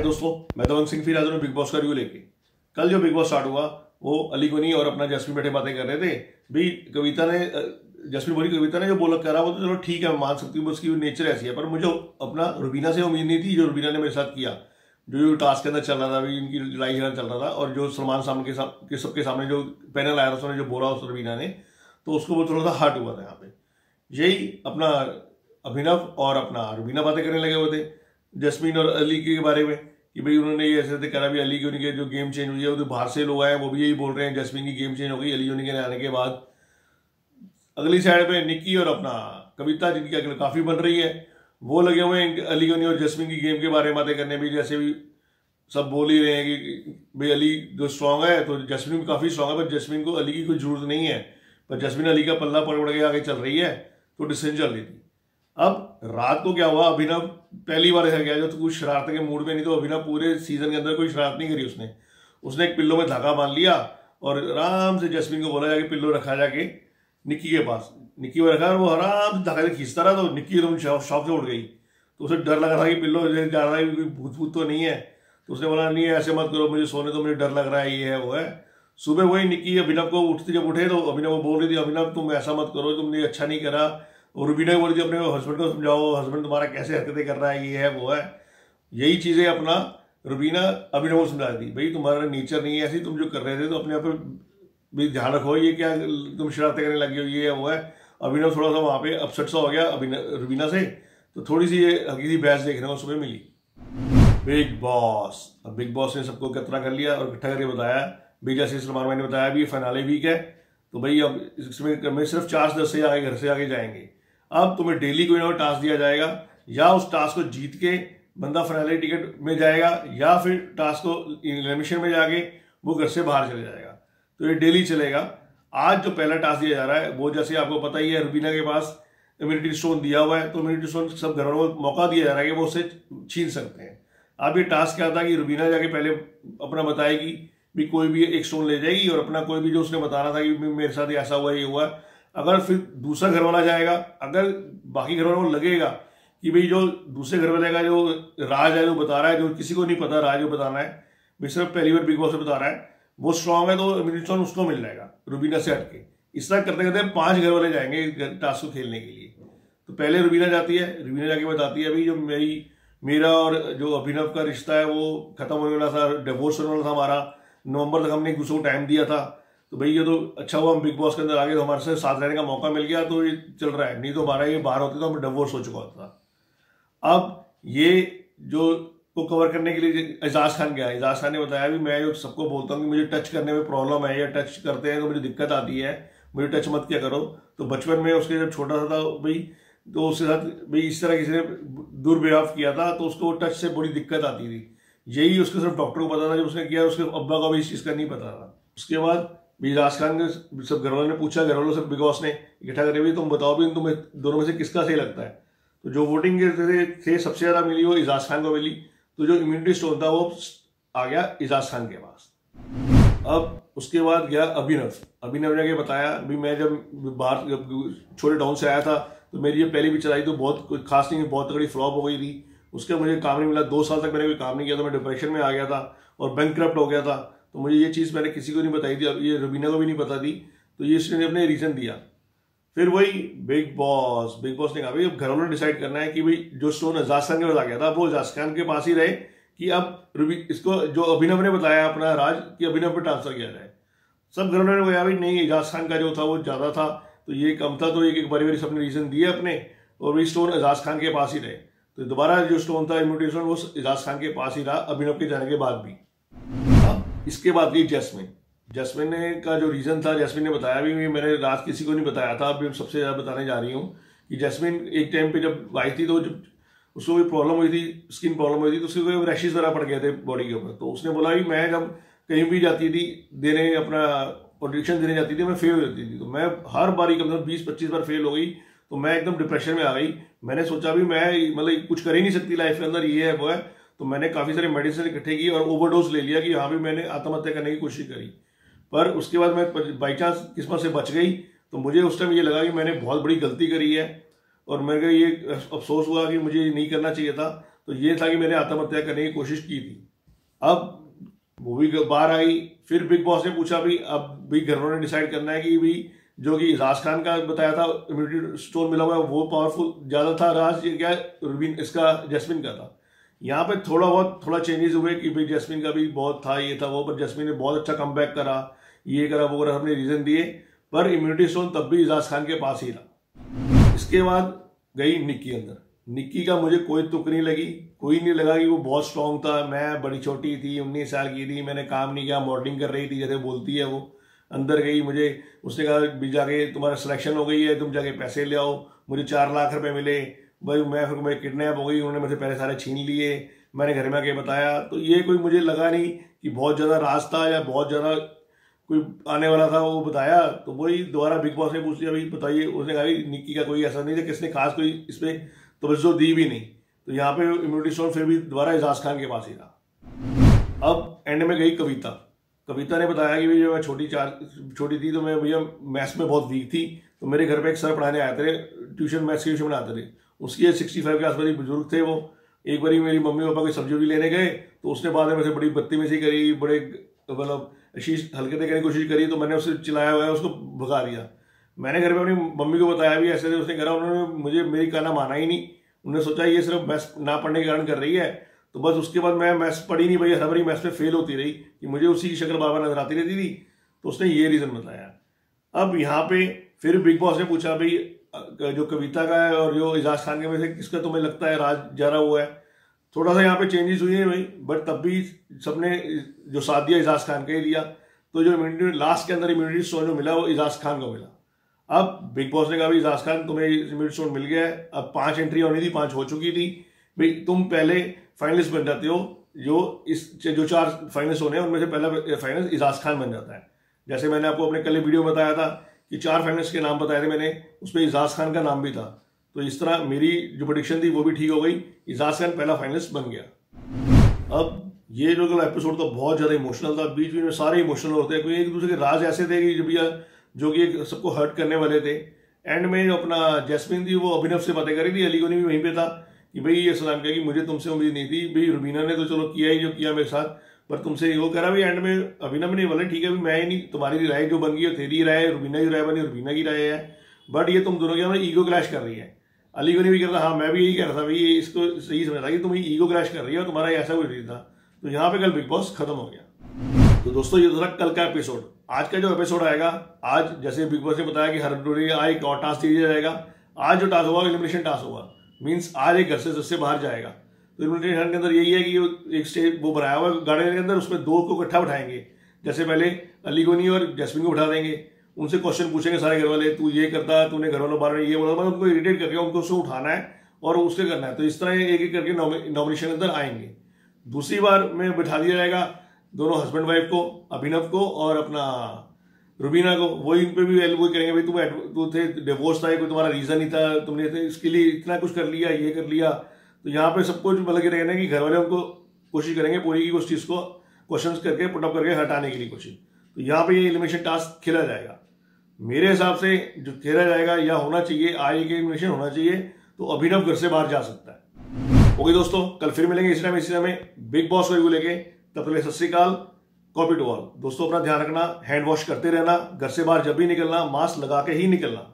हाय दोस्तों, मैं दबंग सिंह फिर हाजिर हूं बिग बॉस का रिव्यू लेके। कल जो बिग बॉस स्टार्ट हुआ वो अली कोनी और अपना जस्मीन बैठे बातें कर रहे थे। भी कविता ने जस्मीन बोली कविता ने जो बोला करा वो तो चलो ठीक है, मैं मान सकती हूँ, उसकी नेचर ऐसी है। पर मुझे अपना रुबीना से उम्मीद नहीं थी जो रुबीना ने मेरे साथ किया, जो टास्क के अंदर चल रहा था, अभी इनकी लड़ाई झगड़ा चल रहा था और जो सलमान सामने के सबके सामने जो पैनल आया था उसने जो बोला उस रुबीना ने, तो उसको वो थोड़ा सा हर्ट हुआ था। यहाँ पे यही अपना अभिनव और अपना रुबीना बातें करने लगे हुए थे जस्मीन और अली के बारे में कि भाई उन्होंने ये ऐसे करा भी अली की उनके जो गेम चेंज हुई है, वो बाहर से लोग आए वो भी यही बोल रहे हैं जस्मीन की गेम चेंज हो गई अली के आने के बाद। अगली साइड पे निक्की और अपना कविता जिनकी अगले काफी बन रही है, वो लगे हुए हैं अली और जस्मीन की गेम के बारे में बातें करने भी। जैसे भी सब बोल ही रहे हैं कि भाई अली जो स्ट्रांग है तो जस्मीन भी काफी स्ट्रांग है, पर जस्मीन को अली की कोई जरूरत नहीं है। पर जस्मीन अली का पल्ला पकड़ के आगे चल रही है तो डिसीजन चल रही थी। अब रात को क्या हुआ, अभिनव पहली बार ऐसा गया जो तो कुछ शरारत के मूड में नहीं, तो अभिनव पूरे सीजन के अंदर कोई शरारत नहीं करी उसने एक पिल्लो में धागा बांध लिया और आराम से जस्मीन को बोला जाके पिल्लो रखा जाके निक्की के पास। निक्की को रखा और वो आराम से धागा से खींचता रहा, तो निक्की एकदम शॉक से उड़ गई। तो उसे डर लग रहा था कि पिल्लो जा रहा है, कोई भूत भूत तो नहीं है। तो उसने बोला नहीं ऐसे मत करो, मुझे सोने तो मुझे डर लग रहा है, ये है वो है। सुबह वही निक्की अभिनव को जब उठे तो अभिनव को बोल रही थी अभिनव तुम ऐसा मत करो, तुमने अच्छा नहीं करा। और रुबीना बोल रही थी अपने हस्बैंड को समझाओ, हस्बैंड तुम्हारा कैसे हरकतें कर रहा है, ये है वो है। यही चीजें अपना रुबीना अभिनव को समझा दी, भाई तुम्हारा नेचर नहीं है ऐसी, तुम जो कर रहे थे तो अपने आप भी ध्यान रखो, ये क्या तुम शरारतें करने लगी हो, ये है वो है। अभिनव थोड़ा सा वहां पे अपसेट सा हो गया रुबीना से, तो थोड़ी सी ये हल्की सी बहस देखने को सुबह मिली। बिग बॉस ने सबको एकत्र कर लिया और इकट्ठा करके बताया भाई जैसे सलमान भाई ने बताया भी फाइनल वीक है तो भाई अब इसमें सिर्फ 4 सदस्य से आगे घर से आगे जाएंगे। अब तुम्हें डेली कोई ना कोई टास्क दिया जाएगा, या उस टास्क को जीत के बंदा फाइनल टिकट में जाएगा, या फिर टास्क को एलिमिनेशन में जाके वो घर से बाहर चले जाएगा। तो ये डेली चलेगा। आज जो पहला टास्क दिया जा रहा है वो जैसे आपको पता ही है रुबीना के पास इम्यूनिटी स्टोन दिया हुआ है, तो इम्यूनिटी स्टोन सब घर वालों को मौका दिया जा रहा है कि वो उससे छीन सकते हैं। अब ये टास्क क्या था कि रुबीना जाके पहले अपना बताएगी भी कोई भी एक स्टोन ले जाएगी और अपना कोई भी जो उसने बताना था कि मेरे साथ ऐसा हुआ ये हुआ। अगर फिर दूसरा घर वाला जाएगा, अगर बाकी घर वालों को लगेगा कि भाई जो दूसरे घर वाले का जो राज है जो बता रहा है, जो किसी को नहीं पता राज जो बताना है, भाई सिर्फ पहली बार बिग बॉस से बता रहा है, वो स्ट्रांग है तो इम्यूनिटी स्टोन उसको मिल जाएगा रुबीना से हटके। इस तरह करते करते 5 घर वाले जाएंगे टास्क को खेलने के लिए। तो पहले रुबीना जाती है, रुबीना जाके बताती है भाई जो मेरा और जो अभिनव का रिश्ता है वो खत्म होने वाला था, डिवोर्स होने वाला था हमारा, नवंबर तक हमने एक दूसरे को टाइम दिया था, तो भाई ये तो अच्छा हुआ हम बिग बॉस के अंदर आ गए तो हमारे साथ रहने का मौका मिल गया, तो ये चल रहा है, नहीं तो हमारा ये बाहर होते तो हम डिवोर्स हो चुका होता था। अब ये जो को कवर करने के लिए एजाज खान गया, एजाज खान ने बताया भी मैं जो सबको बोलता हूँ कि मुझे टच करने में प्रॉब्लम है या टच करते हैं तो मुझे दिक्कत आती है, मुझे टच मत किया करो। तो बचपन में उसके जब छोटा सा था भाई तो उसके साथ भाई इस तरह किसी ने दुर्व्यवहार किया था तो उसको टच से बड़ी दिक्कत आती थी। यही उसके सिर्फ डॉक्टर को पता था, जब उसने किया उसके अब्बा को भी इस चीज़ का नहीं पता था। उसके बाद एजाज खान ने सब घर वालों ने पूछा, घर वालों से बिग बॉस ने इकट्ठा करे भी तुम बताओ भी तुम्हें दोनों में से किसका सही लगता है। तो जो वोटिंग थे सबसे ज़्यादा मिली वो एजाज खान को मिली, तो जो इम्यूनिटी स्टोन था वो आ गया एजाज खान के पास। अब उसके बाद गया अभिनव ने बताया भी मैं जब बाहर छोटे टाउन से आया था तो मेरी ये पहली पिक्चर आई तो बहुत कुछ खास नहीं, बहुत तगड़ी फ्लॉप हो गई थी, उसके मुझे काम नहीं मिला, 2 साल तक मैंने कोई काम नहीं किया था, मैं डिप्रेशन में आ गया था और बैंकक्रप्ट हो गया था। तो मुझे ये चीज़ मैंने किसी को नहीं बताई थी, ये रुबीना को भी नहीं पता थी, तो ये इसने अपने रीज़न दिया। फिर वही बिग बॉस ने कहा भाई अब घर वालों ने डिसाइड करना है कि भाई जो स्टोन एजाज खान के पास आ गया था वो एजाज खान के पास ही रहे, कि अब इसको जो अभिनव ने बताया अपना राज कि अभिनव पर ट्रांसफर किया जाए। सब घर वालों ने कहा भाई नहीं, एजाज खान का जो था वो ज़्यादा था तो ये कम था, तो एक बारी सबने रीज़न दिए अपने, और वही स्टोन एजाज खान के पास ही रहे। तो दोबारा जो स्टोन था इम्यूनिटी स्टोन वो एजाज खान के पास ही रहा अभिनव के जाने के बाद भी। अब इसके बाद गई जैस्मिन का जो रीज़न था, जैस्मिन ने बताया भी मैंने रात किसी को नहीं बताया था, अभी सबसे ज़्यादा बताने जा रही हूँ कि जैस्मिन एक टाइम पे जब आई थी तो जब उसको कोई प्रॉब्लम हुई थी, स्किन प्रॉब्लम हुई थी, तो उसके कोई रैशेज वगैरह पड़ गए थे बॉडी के ऊपर। तो उसने बोला कि मैं जब कहीं भी जाती थी देने अपना ऑडिशन देने जाती थी मैं फेल हो जाती थी, तो मैं हर बारी कम से कम 20-25 बार फेल हो गई, तो मैं एकदम डिप्रेशन में आ गई। मैंने सोचा भी मैं मतलब कुछ कर ही नहीं सकती लाइफ के अंदर, ये है वो है, तो मैंने काफ़ी सारे मेडिसिन इकट्ठे की और ओवरडोज ले लिया कि यहाँ भी मैंने आत्महत्या करने की कोशिश करी। पर उसके बाद मैं बाई चांस किस्मत से बच गई, तो मुझे उस टाइम ये लगा कि मैंने बहुत बड़ी गलती करी है और मेरे को ये अफसोस हुआ कि मुझे ये नहीं करना चाहिए था। तो ये था कि मैंने आत्महत्या करने की कोशिश की थी। अब मूवी बाहर आई, फिर बिग बॉस ने पूछा भी अब भी घर वालों ने डिसाइड करना है कि भी जो कि इजाज खान का बताया था इम्यूनिटी स्टोन मिला हुआ है वो पावरफुल ज्यादा था, राज ये क्या रुबीन इसका जैस्मिन का था। यहाँ पे थोड़ा चेंजेस हुए कि भाई जैस्मिन का भी बहुत था, ये था वो, पर जैस्मिन ने बहुत अच्छा कमबैक करा, ये करा वो करा, हमने रीजन दिए, पर इम्यूनिटी स्टोन तब भी इजाज खान के पास ही रहा। इसके बाद गई निक्की अंदर। निक्की का मुझे कोई तुक नहीं लगी, कोई नहीं लगा कि वो बहुत स्ट्रांग था। मैं बड़ी छोटी थी, 19 साल की थी, मैंने काम नहीं किया, मॉडलिंग कर रही थी जैसे बोलती है वो। अंदर गई, मुझे उसने कहा भी जाके तुम्हारा सिलेक्शन हो गई है, तुम जाके पैसे ले आओ। मुझे 4 लाख रुपए मिले भाई, मैं किडनैप हो गई, उन्होंने मुझे पैसे सारे छीन लिए, मैंने घर में आके बताया। तो ये कोई मुझे लगा नहीं कि बहुत ज़्यादा राज था या बहुत ज़्यादा कोई आने वाला था वो बताया। तो वही दोबारा बिग बॉस ने पूछ लिया भाई बताइए, उसने कहा निक्की का कोई ऐसा नहीं था, किसने खास कोई इसमें तवज्जो दी भी नहीं। तो यहाँ पे इम्यूनिटी स्टोन फिर भी दोबारा इजाज खान के पास ही रहा। अब एंड में गई कविता ने बताया कि भैया मैं छोटी थी तो मैं भैया मैथ्स में बहुत वीक थी, तो मेरे घर पे एक सर पढ़ाने आए थे, ट्यूशन मैथ्स की ट्यूशन बनाते थे। उसकी 65 के आसपास बुजुर्ग थे वो। एक बार मेरी मम्मी पापा कोई सब्जी लेने गए तो उसने बाद में मुझे बड़ी बदतमीजी करी, बड़े मतलब शीश हल्के करने की कोशिश करी, तो मैंने उसे चिल्लाया हुआ है, उसको भगा दिया। मैंने घर पे अपनी मम्मी को बताया भी ऐसे उसने करा, उन्होंने मुझे मेरी कहना माना ही नहीं। उन्होंने सोचा ये सिर्फ मैथ्स ना पढ़ने के कारण कर रही है। तो बस उसके बाद मैं मैथ्स पढ़ी नहीं भाई, हर बारी मैथ्स में फेल होती रही कि मुझे उसी की शक्ल बार बार नजर आती रहती थी। तो उसने ये रीजन बताया। अब यहाँ पे फिर बिग बॉस ने पूछा भाई जो कविता का है और जो इजाज खान के में से किसका तुम्हें लगता है राज ज्यादा हुआ है। थोड़ा सा यहाँ पे चेंजेस हुए हैं भाई, बट तब भी सबने जो साथ दिया इजाज खान का ही दिया। तो जो इम्यूनिटी लास्ट के अंदर इम्यूनिटी स्टोन जो मिला वो इजाज खान को मिला। अब बिग बॉस ने कहा इजाज खान तुम्हें इम्यूनिटी स्टोन मिल गया है। अब 5 एंट्री होनी थी, 5 हो चुकी थी भाई, तुम पहले फाइनलिस्ट बन जाते हो। जो 4 फाइनलिस्ट होने हैं उनमें से पहला फाइनलिस्ट इजाज खान बन जाता है। जैसे मैंने आपको अपने कल वीडियो में बताया था कि 4 फाइनलिस्ट के नाम बताए थे मैंने, उसमें इजाज खान का नाम भी था। तो इस तरह मेरी जो प्रेडिक्शन थी वो भी ठीक हो गई, इजाज खान पहला फाइनलिस्ट बन गया। अब ये जो एपिसोड तो बहुत ज्यादा इमोशनल था, बीच बीच में सारे इमोशनल होते हैं, कोई एक दूसरे के राज ऐसे थे कि जो कि सबको हर्ट करने वाले थे। एंड में अपना जैस्मिन थी वो अभिनव से बातें करी थी, अलीगोनी भी वहीं पे था कि भाई ये सलाम किया कि मुझे तुमसे उम्मीद नहीं थी भाई, रुबीना ने तो चलो किया ही जो किया मेरे साथ, पर तुमसे वो करा भी। एंड में अभिनव ने बोला ठीक है मैं ही नहीं, तुम्हारी राय जो बन गई है तेरी राय है, रुबीना की राय बनी रुबीना की राय है, बट ये तुम दोनों की ईगो क्लैश कर रही है। अलीगोनी भी कहता हाँ मैं भी यही कह रहा था भाई, ये इसको सही समझ था कि तुम ईगो क्लैश कर रही है और तुम्हारा ऐसा कुछ नहीं था। तो यहाँ पे कल बिग बॉस खत्म हो गया। तो दोस्तों ये था कल का एपिसोड। आज का जो एपिसोड आएगा, आज जैसे बिग बॉस ने बताया कि हर एक और टास्क दिया जाएगा। आज जो टास्क होगा एलिमिनेशन टास्क होगा, मीन्स आज एक घर से बाहर जाएगा। तो एलिमिनेशन के अंदर यही है कि एक स्टेज वो बनाया हुआ गार्डन के अंदर, उसमें 2 को इकट्ठा बिठाएंगे। जैसे पहले अलीगोनी और जैस्मिन को बिठा देंगे, उनसे क्वेश्चन पूछेंगे सारे घर वाले, तू ये करता, तूने घर वालों बारे में ये बोला, मतलब उनको इरिटेट करके उनको उसको उठाना है और उसके करना है। तो इस तरह एक एक करके नॉमिनेशन के अंदर आएंगे। दूसरी बार में बिठा दिया जाएगा दोनों हस्बैंड वाइफ को, अभिनव को और अपना रुबीना को। वही इन पे भी वो करेंगे भाई तू थे डिवोर्स था, कोई तुम्हारा रीजन नहीं था, तुमने इसके लिए इतना कुछ कर लिया, ये कर लिया। तो यहाँ पे सबको मतलब ये रहना है कि घर वाले उनको कोशिश करेंगे पूरी की उस चीज को क्वेश्चन करके पुटअप करके हटाने के लिए कोशिश। तो यहाँ पे ये एलिमिनेशन टास्क खेला जाएगा। मेरे हिसाब से जो खेला जाएगा या होना चाहिए, आज के एलिमिनेशन होना चाहिए, तो अभिनव घर से बाहर जा सकता है। ओके दोस्तों, कल फिर मिलेंगे इसी टाइम बिग बॉस को लेके। तब तक सत श्री अकाल, कॉपी टू ऑल। दोस्तों अपना ध्यान रखना, हैंड वॉश करते रहना, घर से बाहर जब भी निकलना मास्क लगा के ही निकलना।